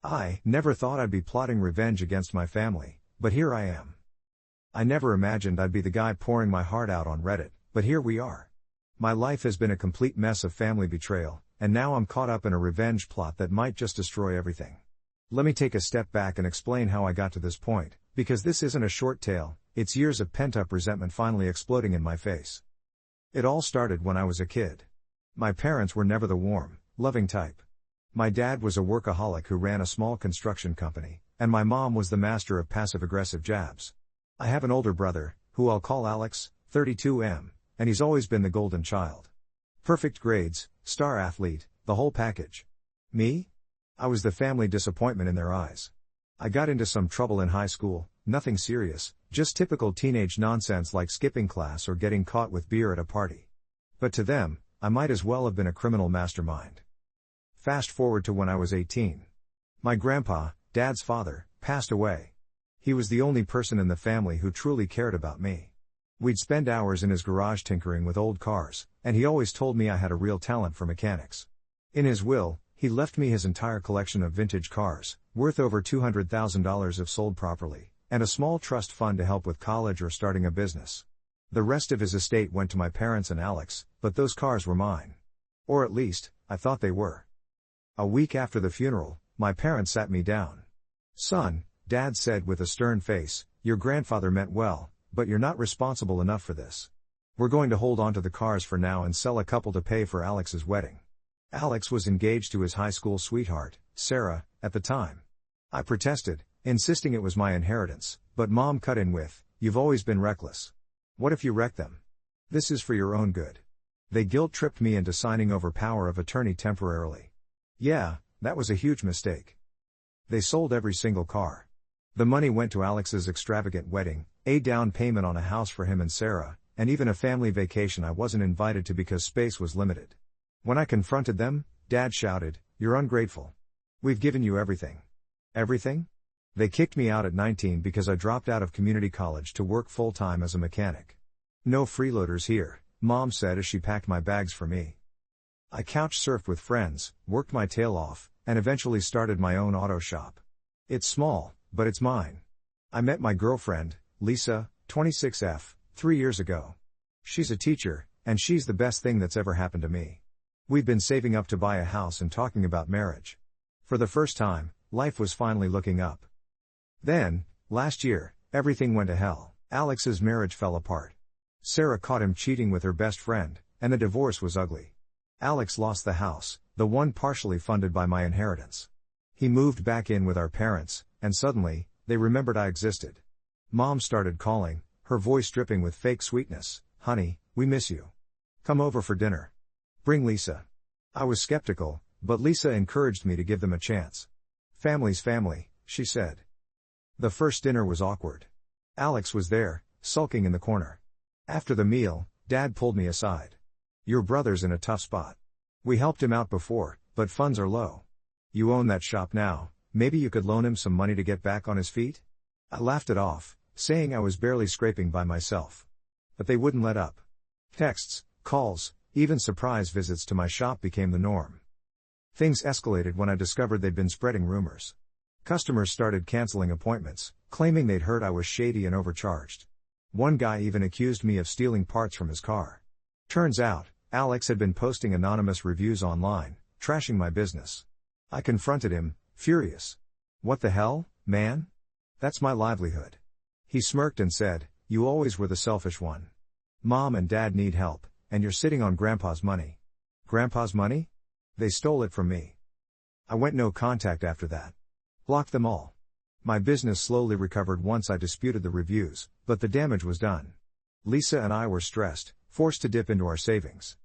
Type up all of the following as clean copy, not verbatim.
I never thought I'd be plotting revenge against my family, but here I am. I never imagined I'd be the guy pouring my heart out on Reddit, but here we are. My life has been a complete mess of family betrayal, and now I'm caught up in a revenge plot that might just destroy everything. Let me take a step back and explain how I got to this point, because this isn't a short tale, it's years of pent-up resentment finally exploding in my face. It all started when I was a kid. My parents were never the warm, loving type. My dad was a workaholic who ran a small construction company, and my mom was the master of passive-aggressive jabs. I have an older brother, who I'll call Alex, 32M, and he's always been the golden child. Perfect grades, star athlete, the whole package. Me? I was the family disappointment in their eyes. I got into some trouble in high school, nothing serious, just typical teenage nonsense like skipping class or getting caught with beer at a party. But to them, I might as well have been a criminal mastermind. Fast forward to when I was 18. My grandpa, Dad's father, passed away. He was the only person in the family who truly cared about me. We'd spend hours in his garage tinkering with old cars, and he always told me I had a real talent for mechanics. In his will, he left me his entire collection of vintage cars, worth over $200,000 if sold properly, and a small trust fund to help with college or starting a business. The rest of his estate went to my parents and Alex, but those cars were mine. Or at least, I thought they were. A week after the funeral, my parents sat me down. "Son," Dad said with a stern face, "your grandfather meant well, but you're not responsible enough for this. We're going to hold on to the cars for now and sell a couple to pay for Alex's wedding." Alex was engaged to his high school sweetheart, Sarah, at the time. I protested, insisting it was my inheritance, but Mom cut in with, "You've always been reckless. What if you wreck them? This is for your own good." They guilt-tripped me into signing over power of attorney temporarily. Yeah, that was a huge mistake. They sold every single car. The money went to Alex's extravagant wedding, a down payment on a house for him and Sarah, and even a family vacation I wasn't invited to because space was limited. When I confronted them, Dad shouted, "You're ungrateful. We've given you everything." Everything? They kicked me out at 19 because I dropped out of community college to work full-time as a mechanic. "No freeloaders here," Mom said as she packed my bags for me. I couch surfed with friends, worked my tail off, and eventually started my own auto shop. It's small, but it's mine. I met my girlfriend, Lisa, 26F, 3 years ago. She's a teacher, and she's the best thing that's ever happened to me. We've been saving up to buy a house and talking about marriage. For the first time, life was finally looking up. Then, last year, everything went to hell. Alex's marriage fell apart. Sarah caught him cheating with her best friend, and the divorce was ugly. Alex lost the house, the one partially funded by my inheritance. He moved back in with our parents, and suddenly, they remembered I existed. Mom started calling, her voice dripping with fake sweetness, "Honey, we miss you. Come over for dinner. Bring Lisa." I was skeptical, but Lisa encouraged me to give them a chance. "Family's family," she said. The first dinner was awkward. Alex was there, sulking in the corner. After the meal, Dad pulled me aside. "Your brother's in a tough spot. We helped him out before, but funds are low. You own that shop now, maybe you could loan him some money to get back on his feet?" I laughed it off, saying I was barely scraping by myself. But they wouldn't let up. Texts, calls, even surprise visits to my shop became the norm. Things escalated when I discovered they'd been spreading rumors. Customers started canceling appointments, claiming they'd heard I was shady and overcharged. One guy even accused me of stealing parts from his car. Turns out, Alex had been posting anonymous reviews online, trashing my business. I confronted him, furious. "What the hell, man? That's my livelihood." He smirked and said, "You always were the selfish one. Mom and Dad need help, and you're sitting on Grandpa's money." Grandpa's money? They stole it from me. I went no contact after that. Blocked them all. My business slowly recovered once I disputed the reviews, but the damage was done. Lisa and I were stressed, forced to dip into our savings.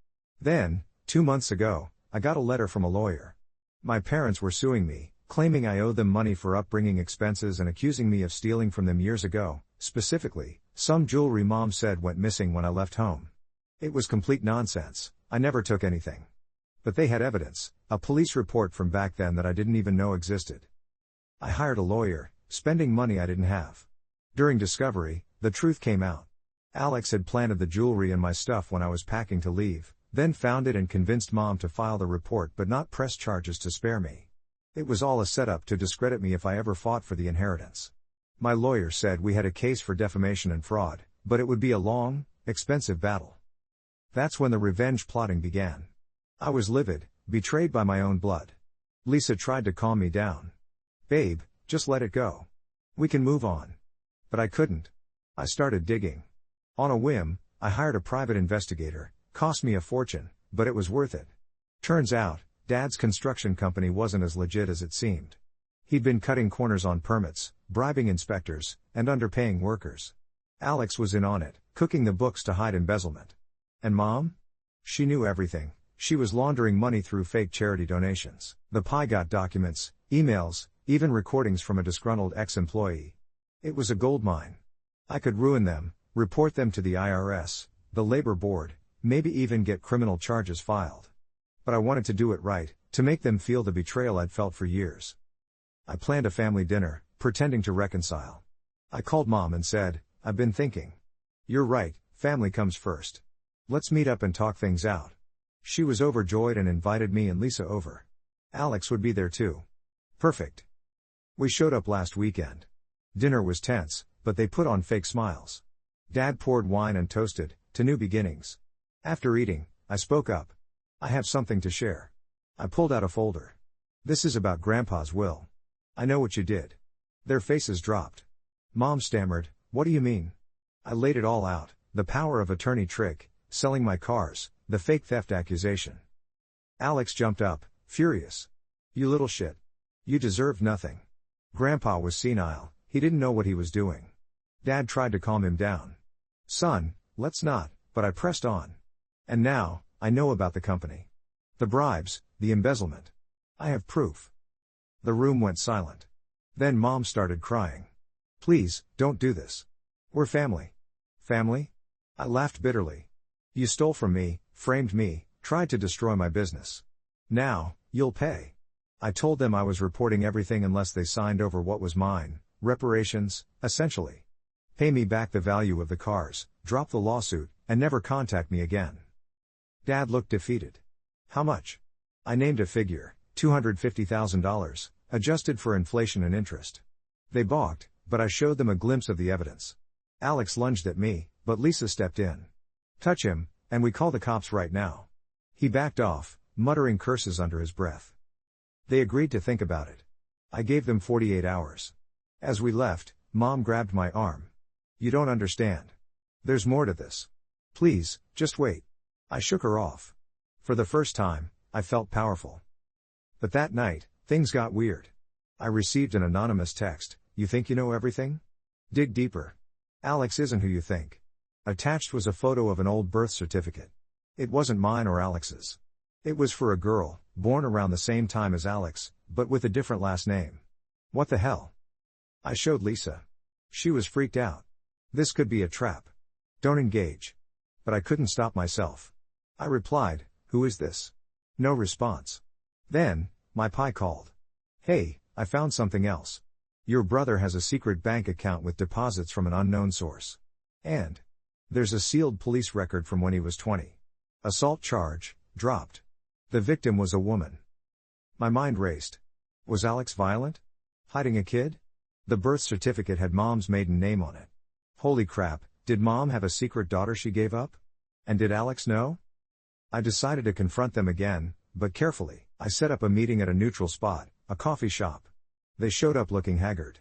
Then, 2 months ago, I got a letter from a lawyer. My parents were suing me, claiming I owed them money for upbringing expenses and accusing me of stealing from them years ago, specifically, some jewelry Mom said went missing when I left home. It was complete nonsense, I never took anything. But they had evidence, a police report from back then that I didn't even know existed. I hired a lawyer, spending money I didn't have. During discovery, the truth came out. Alex had planted the jewelry in my stuff when I was packing to leave, then found it and convinced Mom to file the report but not press charges to spare me. It was all a setup to discredit me if I ever fought for the inheritance. My lawyer said we had a case for defamation and fraud, but it would be a long, expensive battle. That's when the revenge plotting began. I was livid, betrayed by my own blood. Lisa tried to calm me down. "Babe, just let it go. We can move on." But I couldn't. I started digging. On a whim, I hired a private investigator, cost me a fortune, but it was worth it. Turns out, Dad's construction company wasn't as legit as it seemed. He'd been cutting corners on permits, bribing inspectors, and underpaying workers. Alex was in on it, cooking the books to hide embezzlement. And Mom? She knew everything. She was laundering money through fake charity donations. The Pi got documents, emails, even recordings from a disgruntled ex-employee. It was a goldmine. I could ruin them, report them to the IRS, the labor board, maybe even get criminal charges filed. But I wanted to do it right, to make them feel the betrayal I'd felt for years. I planned a family dinner, pretending to reconcile. I called Mom and said, "I've been thinking. You're right, family comes first. Let's meet up and talk things out." She was overjoyed and invited me and Lisa over. Alex would be there too. Perfect. We showed up last weekend. Dinner was tense, but they put on fake smiles. Dad poured wine and toasted, to new beginnings. After eating, I spoke up. "I have something to share." I pulled out a folder. "This is about Grandpa's will. I know what you did." Their faces dropped. Mom stammered, "What do you mean?" I laid it all out, the power of attorney trick, selling my cars, the fake theft accusation. Alex jumped up, furious. "You little shit. You deserved nothing." Grandpa was senile, he didn't know what he was doing. Dad tried to calm him down. "Son, let's not," but I pressed on. "And now, I know about the company. The bribes, the embezzlement. I have proof." The room went silent. Then Mom started crying. "Please, don't do this. We're family." "Family?" I laughed bitterly. "You stole from me, framed me, tried to destroy my business. Now, you'll pay." I told them I was reporting everything unless they signed over what was mine, reparations, essentially. Pay me back the value of the cars, drop the lawsuit, and never contact me again. Dad looked defeated. "How much?" I named a figure, $250,000, adjusted for inflation and interest. They balked, but I showed them a glimpse of the evidence. Alex lunged at me, but Lisa stepped in. "Touch him, and we call the cops right now." He backed off, muttering curses under his breath. They agreed to think about it. I gave them 48 hours. As we left, Mom grabbed my arm. "You don't understand. There's more to this. Please, just wait." I shook her off. For the first time, I felt powerful. But that night, things got weird. I received an anonymous text, "You think you know everything? Dig deeper. Alex isn't who you think." Attached was a photo of an old birth certificate. It wasn't mine or Alex's. It was for a girl, born around the same time as Alex, but with a different last name. What the hell? I showed Lisa. She was freaked out. This could be a trap. Don't engage. But I couldn't stop myself. I replied, "Who is this?" No response. Then, my Pi called. "Hey, I found something else. Your brother has a secret bank account with deposits from an unknown source. And there's a sealed police record from when he was 20. Assault charge, dropped. The victim was a woman." My mind raced. Was Alex violent? Hiding a kid? The birth certificate had Mom's maiden name on it. Holy crap, did Mom have a secret daughter she gave up? And did Alex know? I decided to confront them again, but carefully. I set up a meeting at a neutral spot, a coffee shop. They showed up looking haggard.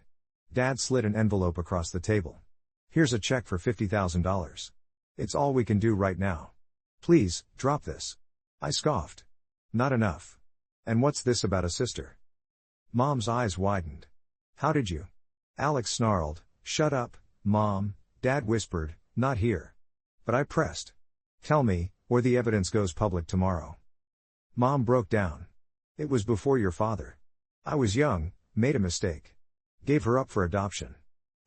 Dad slid an envelope across the table. "Here's a check for $50,000. It's all we can do right now. Please, drop this." I scoffed. "Not enough. And what's this about a sister?" Mom's eyes widened. "How did you?" Alex snarled, "Shut up, Mom." Dad whispered, "Not here." But I pressed. "Tell me, or the evidence goes public tomorrow." Mom broke down. "It was before your father. I was young, made a mistake. Gave her up for adoption.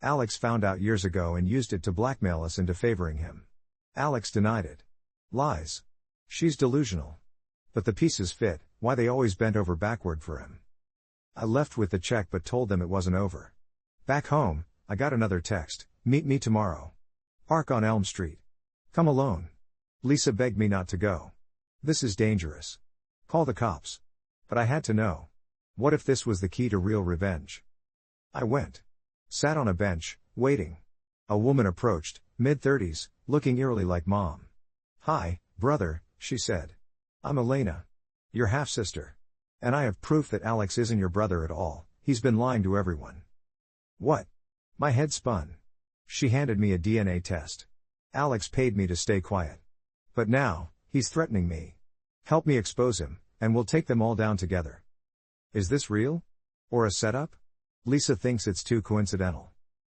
Alex found out years ago and used it to blackmail us into favoring him." Alex denied it. "Lies. She's delusional. But the pieces fit, why they always bent over backward for him." I left with the check but told them it wasn't over. Back home, I got another text, "Meet me tomorrow. Park on Elm Street. Come alone." Lisa begged me not to go. "This is dangerous. Call the cops." But I had to know. What if this was the key to real revenge? I went. Sat on a bench, waiting. A woman approached, mid-30s, looking eerily like Mom. "Hi, brother," she said. "I'm Elena. Your half-sister. And I have proof that Alex isn't your brother at all, he's been lying to everyone." What? My head spun. She handed me a DNA test. Alex paid me to stay quiet. But now, he's threatening me. Help me expose him, and we'll take them all down together. Is this real? Or a setup? Lisa thinks it's too coincidental.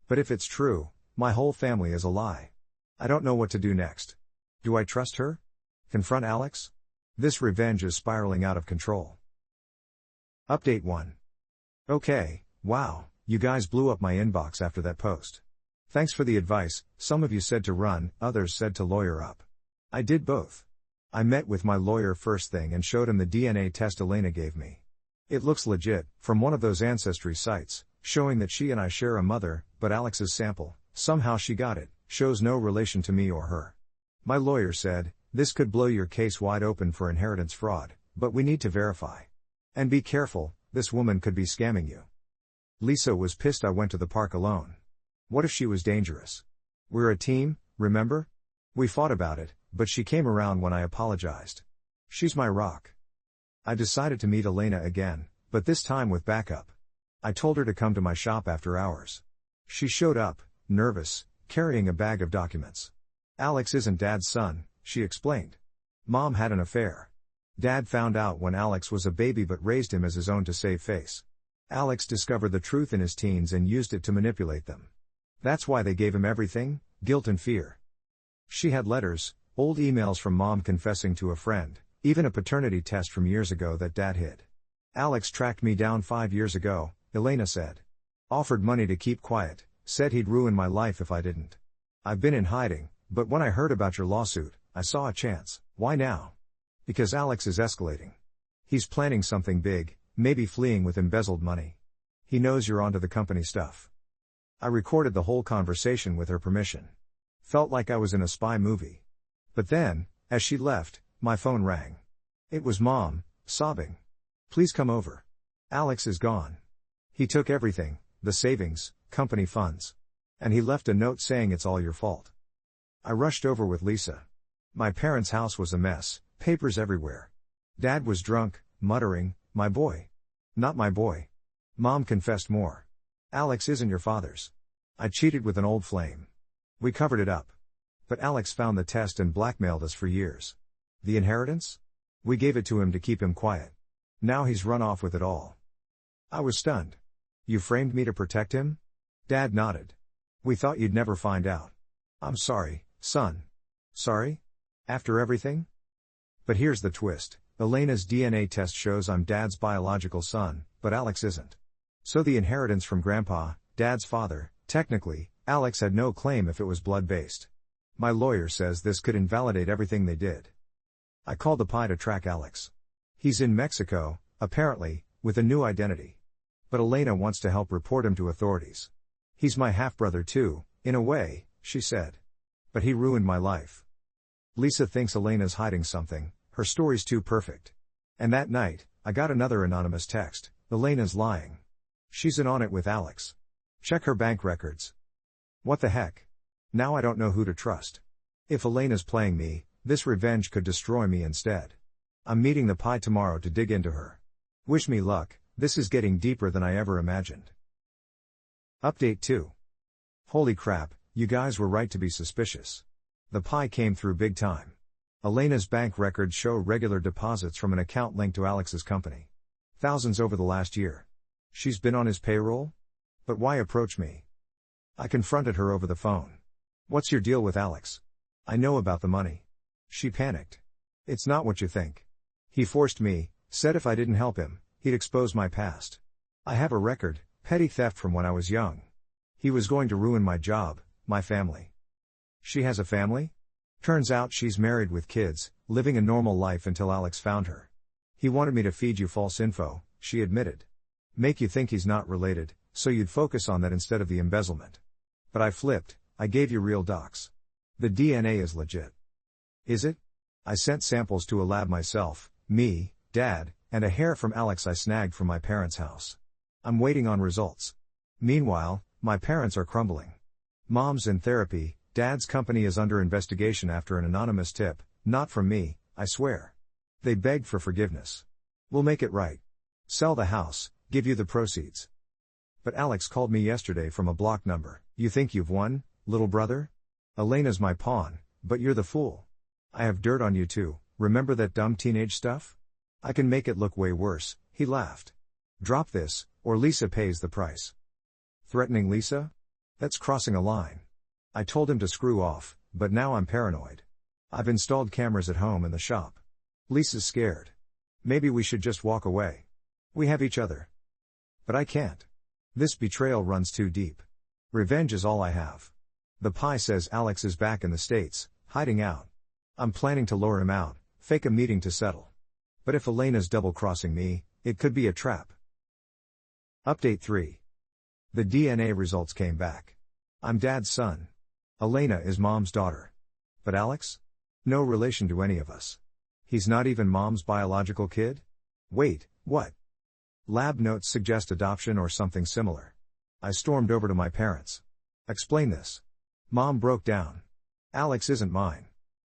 But if it's true, my whole family is a lie. I don't know what to do next. Do I trust her? Confront Alex? This revenge is spiraling out of control. Update 1. Okay, wow, you guys blew up my inbox after that post. Thanks for the advice. Some of you said to run, others said to lawyer up. I did both. I met with my lawyer first thing and showed him the DNA test Elena gave me. It looks legit, from one of those ancestry sites, showing that she and I share a mother, but Alex's sample, somehow she got it, shows no relation to me or her. My lawyer said, this could blow your case wide open for inheritance fraud, but we need to verify. And be careful, this woman could be scamming you. Lisa was pissed I went to the park alone. What if she was dangerous? We're a team, remember? We fought about it, but she came around when I apologized. She's my rock. I decided to meet Elena again, but this time with backup. I told her to come to my shop after hours. She showed up, nervous, carrying a bag of documents. Alex isn't Dad's son, she explained. Mom had an affair. Dad found out when Alex was a baby but raised him as his own to save face. Alex discovered the truth in his teens and used it to manipulate them. That's why they gave him everything, guilt and fear. She had letters, old emails from Mom confessing to a friend, even a paternity test from years ago that Dad hid. Alex tracked me down 5 years ago, Elena said. Offered money to keep quiet, said he'd ruin my life if I didn't. I've been in hiding, but when I heard about your lawsuit, I saw a chance. Why now? Because Alex is escalating. He's planning something big, maybe fleeing with embezzled money. He knows you're onto the company stuff. I recorded the whole conversation with her permission. Felt like I was in a spy movie. But then, as she left, my phone rang. It was Mom, sobbing. Please come over. Alex is gone. He took everything, the savings, company funds. And he left a note saying it's all your fault. I rushed over with Lisa. My parents' house was a mess, papers everywhere. Dad was drunk, muttering, my boy. Not my boy. Mom confessed more. Alex isn't your father's. I cheated with an old flame. We covered it up. But Alex found the test and blackmailed us for years. The inheritance? We gave it to him to keep him quiet. Now he's run off with it all. I was stunned. You framed me to protect him? Dad nodded. We thought you'd never find out. I'm sorry, son. Sorry? After everything? But here's the twist. Elena's DNA test shows I'm Dad's biological son, but Alex isn't. So the inheritance from Grandpa, Dad's father, technically, Alex had no claim if it was blood-based. My lawyer says this could invalidate everything they did. I called the PI to track Alex. He's in Mexico, apparently, with a new identity. But Elena wants to help report him to authorities. He's my half-brother too, in a way, she said. But he ruined my life. Lisa thinks Elena's hiding something, her story's too perfect. And that night, I got another anonymous text, Elena's lying. She's in on it with Alex. Check her bank records. What the heck? Now I don't know who to trust. If Elena's playing me, this revenge could destroy me instead. I'm meeting the PI tomorrow to dig into her. Wish me luck, this is getting deeper than I ever imagined. Update 2. Holy crap, you guys were right to be suspicious. The PI came through big time. Elena's bank records show regular deposits from an account linked to Alex's company. Thousands over the last year. She's been on his payroll? But why approach me? I confronted her over the phone. What's your deal with Alex? I know about the money. She panicked. It's not what you think. He forced me, said if I didn't help him, he'd expose my past. I have a record, petty theft from when I was young. He was going to ruin my job, my family. She has a family? Turns out she's married with kids, living a normal life until Alex found her. He wanted me to feed you false info, she admitted. Make you think he's not related, so you'd focus on that instead of the embezzlement. But I flipped, I gave you real docs. The DNA is legit. Is it? I sent samples to a lab myself, me, Dad, and a hair from Alex I snagged from my parents' house. I'm waiting on results. Meanwhile, my parents are crumbling. Mom's in therapy, Dad's company is under investigation after an anonymous tip, not from me, I swear. They begged for forgiveness. We'll make it right. Sell the house, give you the proceeds. But Alex called me yesterday from a blocked number. You think you've won, little brother? Elena's my pawn, but you're the fool. I have dirt on you too, remember that dumb teenage stuff? I can make it look way worse, he laughed. Drop this, or Lisa pays the price. Threatening Lisa? That's crossing a line. I told him to screw off, but now I'm paranoid. I've installed cameras at home and the shop. Lisa's scared. Maybe we should just walk away. We have each other. But I can't. This betrayal runs too deep. Revenge is all I have. The Pi says Alex is back in the States, hiding out. I'm planning to lure him out, fake a meeting to settle. But if Elena's double-crossing me, it could be a trap. Update 3. The DNA results came back. I'm Dad's son. Elena is Mom's daughter. But Alex? No relation to any of us. He's not even Mom's biological kid? Wait, what? Lab notes suggest adoption or something similar. I stormed over to my parents. Explain this. Mom broke down. Alex isn't mine.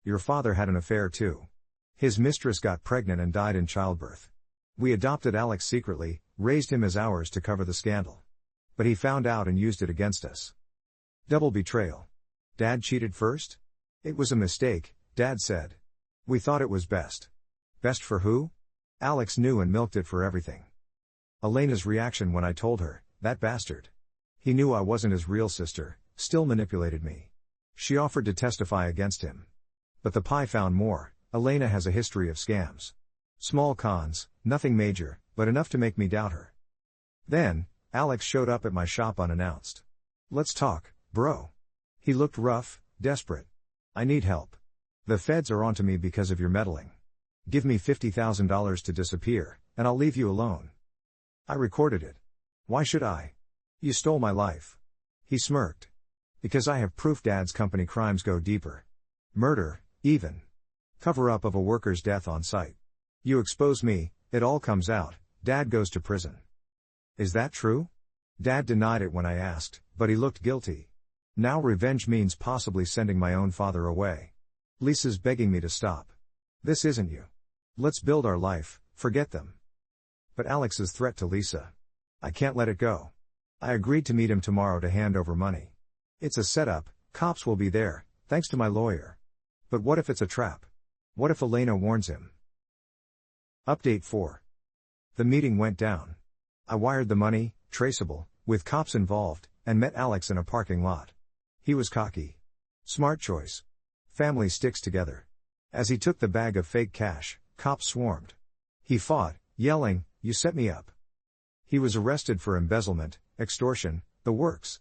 Your father had an affair too. His mistress got pregnant and died in childbirth. We adopted Alex secretly, raised him as ours to cover the scandal. But he found out and used it against us. Double betrayal. Dad cheated first? It was a mistake, Dad said. We thought it was best. Best for who? Alex knew and milked it for everything. Elena's reaction when I told her, that bastard. He knew I wasn't his real sister, still manipulated me. She offered to testify against him. But the Pi found more. Elena has a history of scams. Small cons, nothing major, but enough to make me doubt her. Then, Alex showed up at my shop unannounced. Let's talk, bro. He looked rough, desperate. I need help. The feds are onto me because of your meddling. Give me $50,000 to disappear, and I'll leave you alone. I recorded it. Why should I? You stole my life. He smirked. Because I have proof Dad's company crimes go deeper. Murder, even. Cover-up of a worker's death on site. You expose me, it all comes out, Dad goes to prison. Is that true? Dad denied it when I asked, but he looked guilty. Now revenge means possibly sending my own father away. Lisa's begging me to stop. This isn't you. Let's build our life, forget them. But Alex's threat to Lisa. I can't let it go. I agreed to meet him tomorrow to hand over money. It's a setup, cops will be there, thanks to my lawyer. But what if it's a trap? What if Elena warns him? Update 4. The meeting went down. I wired the money, traceable, with cops involved, and met Alex in a parking lot. He was cocky. Smart choice. Family sticks together. As he took the bag of fake cash, cops swarmed. He fought, yelling, "You set me up." He was arrested for embezzlement, extortion, the works.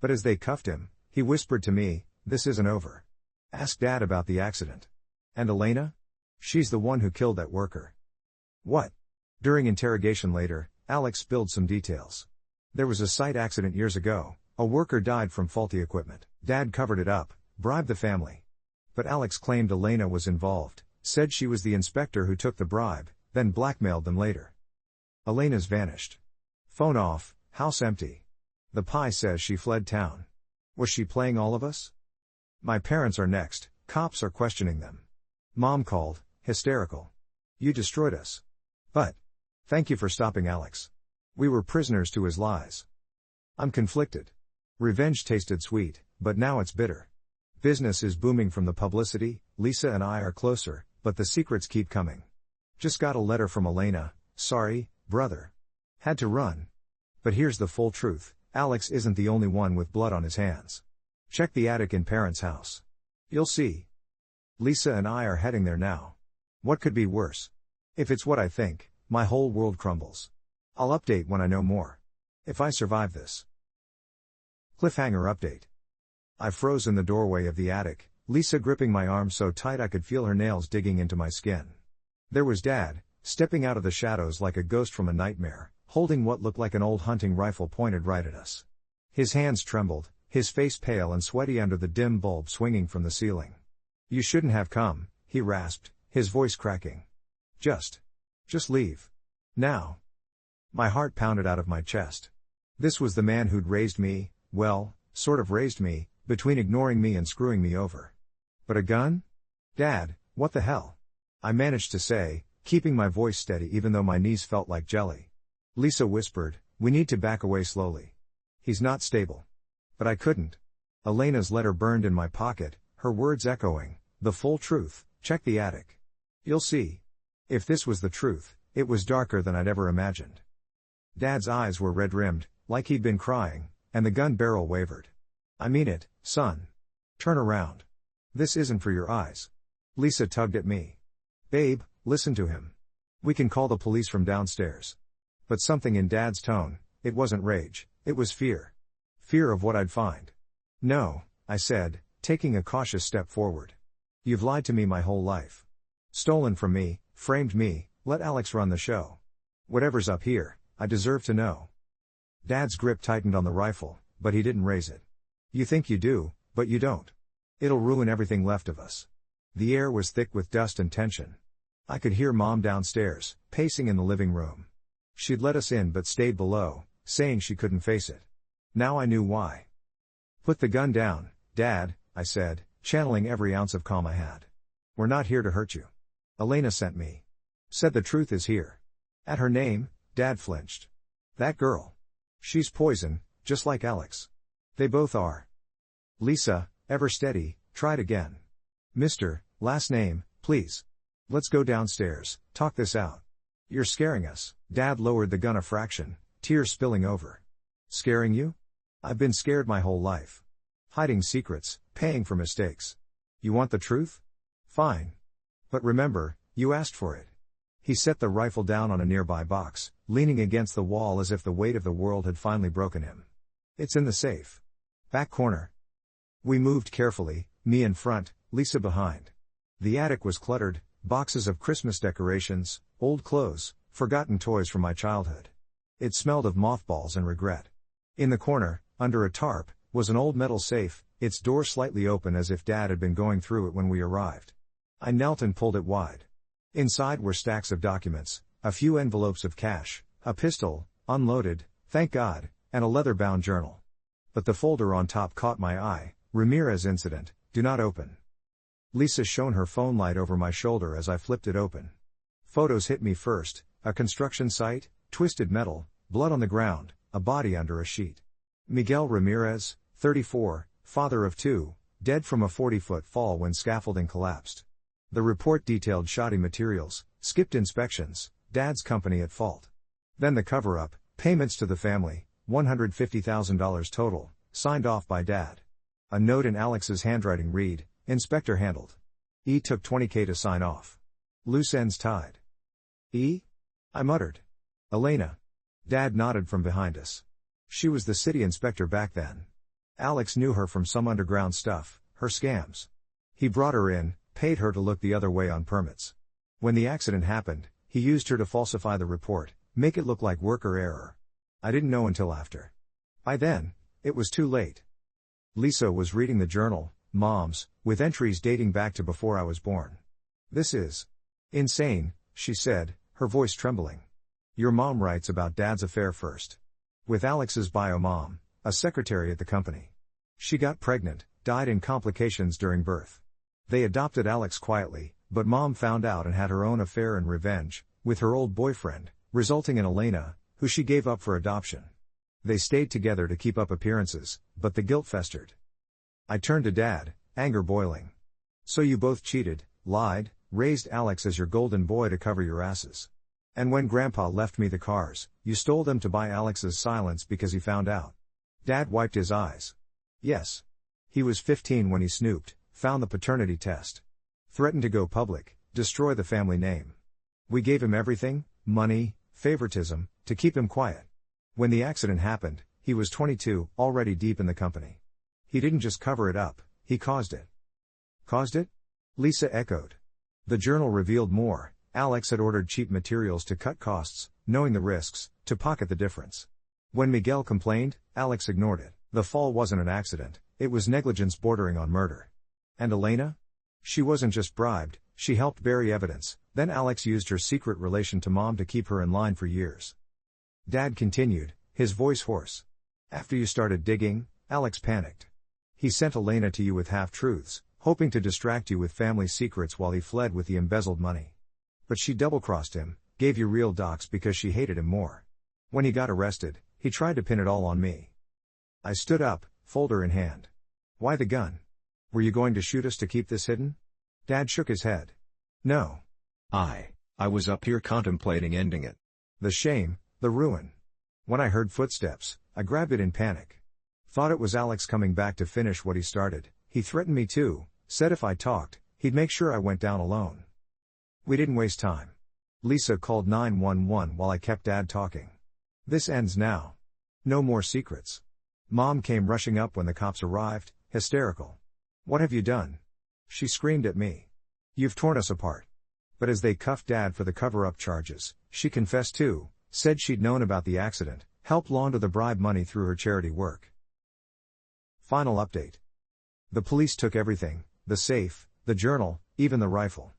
But as they cuffed him, he whispered to me, "This isn't over. Ask Dad about the accident." And Elena? She's the one who killed that worker. What? During interrogation later, Alex spilled some details. There was a site accident years ago, a worker died from faulty equipment. Dad covered it up, bribed the family. But Alex claimed Elena was involved, said she was the inspector who took the bribe, then blackmailed them later. Elena's vanished. Phone off, house empty. The Pi says she fled town. Was she playing all of us? My parents are next, cops are questioning them. Mom called, hysterical. You destroyed us. But thank you for stopping Alex. We were prisoners to his lies. I'm conflicted. Revenge tasted sweet, but now it's bitter. Business is booming from the publicity, Lisa and I are closer, but the secrets keep coming. Just got a letter from Elena, sorry, brother. Had to run. But here's the full truth, Alex isn't the only one with blood on his hands. Check the attic in parents' house. You'll see. Lisa and I are heading there now. What could be worse? If it's what I think, my whole world crumbles. I'll update when I know more. If I survive this. Cliffhanger update. I froze in the doorway of the attic, Lisa gripping my arm so tight I could feel her nails digging into my skin. There was Dad, stepping out of the shadows like a ghost from a nightmare, holding what looked like an old hunting rifle pointed right at us. His hands trembled, his face pale and sweaty under the dim bulb swinging from the ceiling. You shouldn't have come, he rasped, his voice cracking. Just leave. Now. My heart pounded out of my chest. This was the man who'd raised me, well, sort of raised me, between ignoring me and screwing me over. But a gun? Dad, what the hell? I managed to say, keeping my voice steady even though my knees felt like jelly. Lisa whispered, we need to back away slowly. He's not stable. But I couldn't. Elena's letter burned in my pocket, her words echoing, the full truth, check the attic. You'll see. If this was the truth, it was darker than I'd ever imagined. Dad's eyes were red-rimmed, like he'd been crying, and the gun barrel wavered. I mean it, son. Turn around. This isn't for your eyes. Lisa tugged at me. Babe, listen to him. We can call the police from downstairs. But something in Dad's tone, it wasn't rage, it was fear. Fear of what I'd find. No, I said, taking a cautious step forward. You've lied to me my whole life. Stolen from me, framed me, let Alex run the show. Whatever's up here, I deserve to know. Dad's grip tightened on the rifle, but he didn't raise it. You think you do, but you don't. It'll ruin everything left of us. The air was thick with dust and tension. I could hear Mom downstairs, pacing in the living room. She'd let us in but stayed below, saying she couldn't face it. Now I knew why. Put the gun down, Dad, I said, channeling every ounce of calm I had. We're not here to hurt you. Elena sent me. Said the truth is here. At her name, Dad flinched. That girl. She's poison, just like Alex. They both are. Lisa, ever steady, tried again. Mister, last name, please. Let's go downstairs, talk this out. You're scaring us. Dad lowered the gun a fraction, tears spilling over. Scaring you? I've been scared my whole life. Hiding secrets, paying for mistakes. You want the truth? Fine. But remember, you asked for it. He set the rifle down on a nearby box, leaning against the wall as if the weight of the world had finally broken him. It's in the safe. Back corner. We moved carefully, me in front, Lisa behind. The attic was cluttered, boxes of Christmas decorations, old clothes, forgotten toys from my childhood. It smelled of mothballs and regret. In the corner, under a tarp, was an old metal safe, its door slightly open as if Dad had been going through it when we arrived. I knelt and pulled it wide. Inside were stacks of documents, a few envelopes of cash, a pistol, unloaded, thank God, and a leather-bound journal. But the folder on top caught my eye, Ramirez incident, do not open. Lisa shone her phone light over my shoulder as I flipped it open. Photos hit me first, a construction site, twisted metal, blood on the ground, a body under a sheet. Miguel Ramirez, 34, father of 2, dead from a 40-foot fall when scaffolding collapsed. The report detailed shoddy materials, skipped inspections, Dad's company at fault. Then the cover-up, payments to the family, $150,000 total, signed off by Dad. A note in Alex's handwriting read, Inspector handled. E took $20K to sign off. Loose ends tied. E? I muttered. Elena. Dad nodded from behind us. She was the city inspector back then. Alex knew her from some underground stuff, her scams. He brought her in, paid her to look the other way on permits. When the accident happened, he used her to falsify the report, make it look like worker error. I didn't know until after. By then, it was too late. Lisa was reading the journal, Mom's, with entries dating back to before I was born. This is insane, she said, her voice trembling. Your mom writes about Dad's affair first. With Alex's bio mom, a secretary at the company. She got pregnant, died in complications during birth. They adopted Alex quietly, but Mom found out and had her own affair and revenge, with her old boyfriend, resulting in Elena, who she gave up for adoption. They stayed together to keep up appearances, but the guilt festered. I turned to Dad, anger boiling. So you both cheated, lied, raised Alex as your golden boy to cover your asses. And when Grandpa left me the cars, you stole them to buy Alex's silence because he found out. Dad wiped his eyes. Yes. He was 15 when he snooped, found the paternity test. Threatened to go public, destroy the family name. We gave him everything, money, favoritism, to keep him quiet. When the accident happened, he was 22, already deep in the company. He didn't just cover it up, he caused it. Caused it? Lisa echoed. The journal revealed more. Alex had ordered cheap materials to cut costs, knowing the risks, to pocket the difference. When Miguel complained, Alex ignored it. The fall wasn't an accident, it was negligence bordering on murder. And Elena? She wasn't just bribed, She helped bury evidence, then Alex used her secret relation to Mom to keep her in line for years. Dad continued, his voice hoarse. After you started digging, Alex panicked. He sent Elena to you with half-truths, hoping to distract you with family secrets while he fled with the embezzled money. But she double-crossed him, gave you real docs because she hated him more. When he got arrested, he tried to pin it all on me. I stood up, folder in hand. Why the gun? Were you going to shoot us to keep this hidden? Dad shook his head. No. I was up here contemplating ending it. The shame, the ruin. When I heard footsteps, I grabbed it in panic. Thought it was Alex coming back to finish what he started. He threatened me too, said if I talked, he'd make sure I went down alone. We didn't waste time. Lisa called 911 while I kept Dad talking. This ends now. No more secrets. Mom came rushing up when the cops arrived, hysterical. What have you done? She screamed at me. You've torn us apart. But as they cuffed Dad for the cover-up charges, she confessed too, said she'd known about the accident, helped launder the bribe money through her charity work. Final update. The police took everything, the safe, the journal, even the rifle.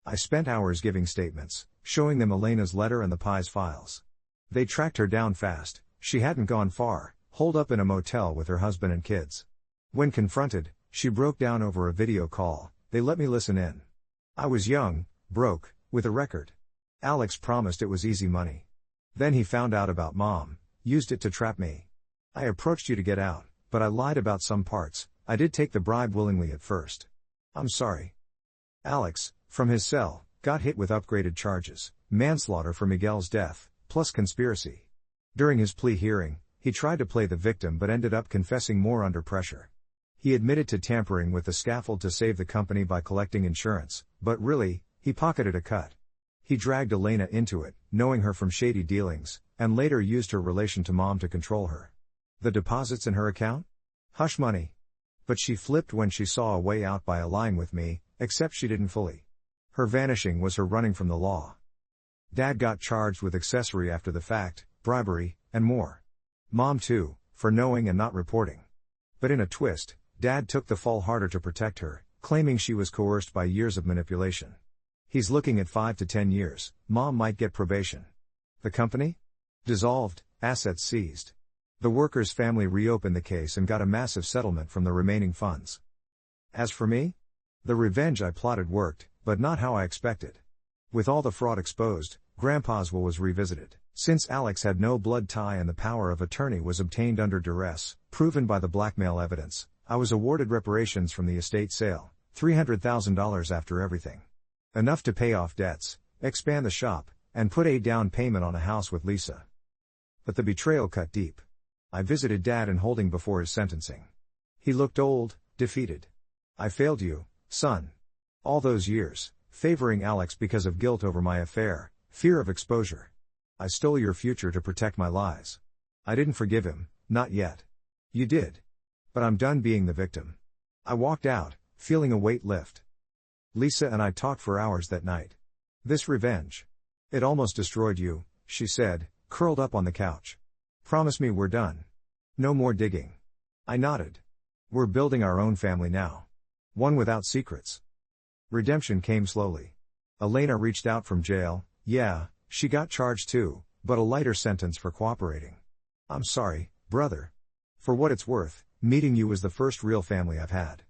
I spent hours giving statements, showing them Elena's letter and the Pies files. They tracked her down fast, she hadn't gone far, holed up in a motel with her husband and kids. When confronted, she broke down over a video call. They let me listen in. I was young, broke, with a record. Alex promised it was easy money. Then he found out about Mom, used it to trap me. I approached you to get out, but I lied about some parts. I did take the bribe willingly at first. I'm sorry. Alex, from his cell, got hit with upgraded charges, manslaughter for Miguel's death, plus conspiracy. During his plea hearing, he tried to play the victim but ended up confessing more under pressure. He admitted to tampering with the scaffold to save the company by collecting insurance, but really, he pocketed a cut. He dragged Elena into it, knowing her from shady dealings, and later used her relation to Mom to control her. The deposits in her account? Hush money. But she flipped when she saw a way out by allying with me, except she didn't fully. Her vanishing was her running from the law. Dad got charged with accessory after the fact, bribery, and more. Mom too, for knowing and not reporting. But in a twist, Dad took the fall harder to protect her, claiming she was coerced by years of manipulation. He's looking at 5 to 10 years, Mom might get probation. The company? Dissolved, assets seized. The worker's family reopened the case and got a massive settlement from the remaining funds. As for me? The revenge I plotted worked, but not how I expected. With all the fraud exposed, Grandpa's will was revisited. Since Alex had no blood tie and the power of attorney was obtained under duress, proven by the blackmail evidence, I was awarded reparations from the estate sale, $300,000 after everything. Enough to pay off debts, expand the shop, and put a down payment on a house with Lisa. But the betrayal cut deep. I visited Dad in holding before his sentencing. He looked old, defeated. I failed you, son. All those years, favoring Alex because of guilt over my affair, fear of exposure. I stole your future to protect my lies. I didn't forgive him, not yet. You did. But I'm done being the victim. I walked out, feeling a weight lift. Lisa and I talked for hours that night. This revenge. It almost destroyed you, she said, curled up on the couch. Promise me we're done. No more digging. I nodded. We're building our own family now. One without secrets. Redemption came slowly. Elena reached out from jail. Yeah, she got charged too, but a lighter sentence for cooperating. I'm sorry, brother. For what it's worth, meeting you was the first real family I've had.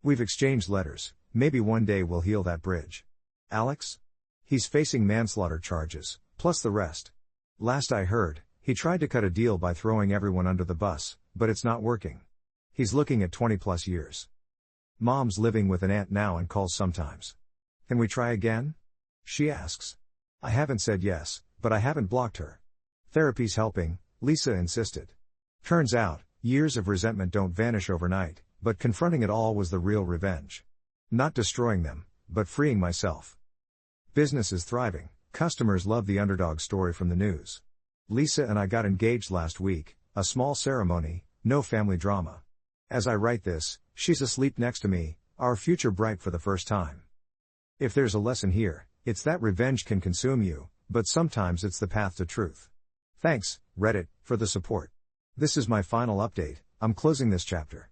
We've exchanged letters, maybe one day we'll heal that bridge. Alex? He's facing manslaughter charges, plus the rest. Last I heard, he tried to cut a deal by throwing everyone under the bus, but it's not working. He's looking at 20+ years. Mom's living with an aunt now and calls sometimes. Can we try again? She asks. I haven't said yes, but I haven't blocked her. Therapy's helping, Lisa insisted. Turns out, years of resentment don't vanish overnight, but confronting it all was the real revenge. Not destroying them, but freeing myself. Business is thriving, customers love the underdog story from the news. Lisa and I got engaged last week, a small ceremony, no family drama. As I write this, she's asleep next to me, our future bright for the first time. If there's a lesson here, it's that revenge can consume you, but sometimes it's the path to truth. Thanks, Reddit, for the support. This is my final update, I'm closing this chapter.